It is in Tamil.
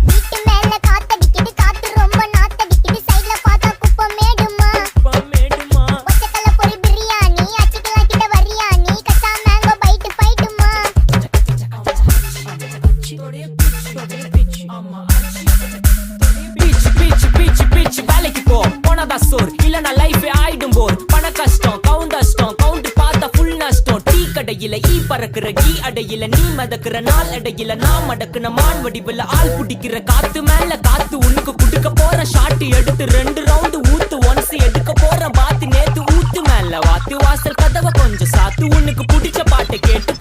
வீட்டு மேல காத்தடிக்குது, காத்து ரொம்ப நாத்தடிக்குது, சைடுல பார்த்தா குப்பை மேடுமா. ஒச்சக்கல்ல பொரி பிரியாணி, அச்சிக்கலாம் கிட்ட வரியாணி, கச்சா மேங்கோ பைட்டு பைட்டுமா. வேலைக்கு போ போனதா சோர் இல்லனா லைஃபே ஆயிடும் போர். பண கஷ்டம் கவுண்ட் பார்த்தா ஃபுல் நஷ்டம். டீ கடையில ஈ பறக்குற கீ அடையில நீ மதக்குற நாள் அடையில நான் மடக்குன மான் வடிவுல ஆள் பிடிக்கிற காத்து மேல காத்து உனக்கு குடுக்க போற ஷாட் எடுத்து 2 ரவுண்டு ஊத்து ஒன்ஸ் எடுக்க போற பாத்து நேத்து ஊத்து மேல வாத்து வாசல் கதவை கொஞ்சம் சாத்து உனக்கு பிடிச்ச பாட்டை கேட்டு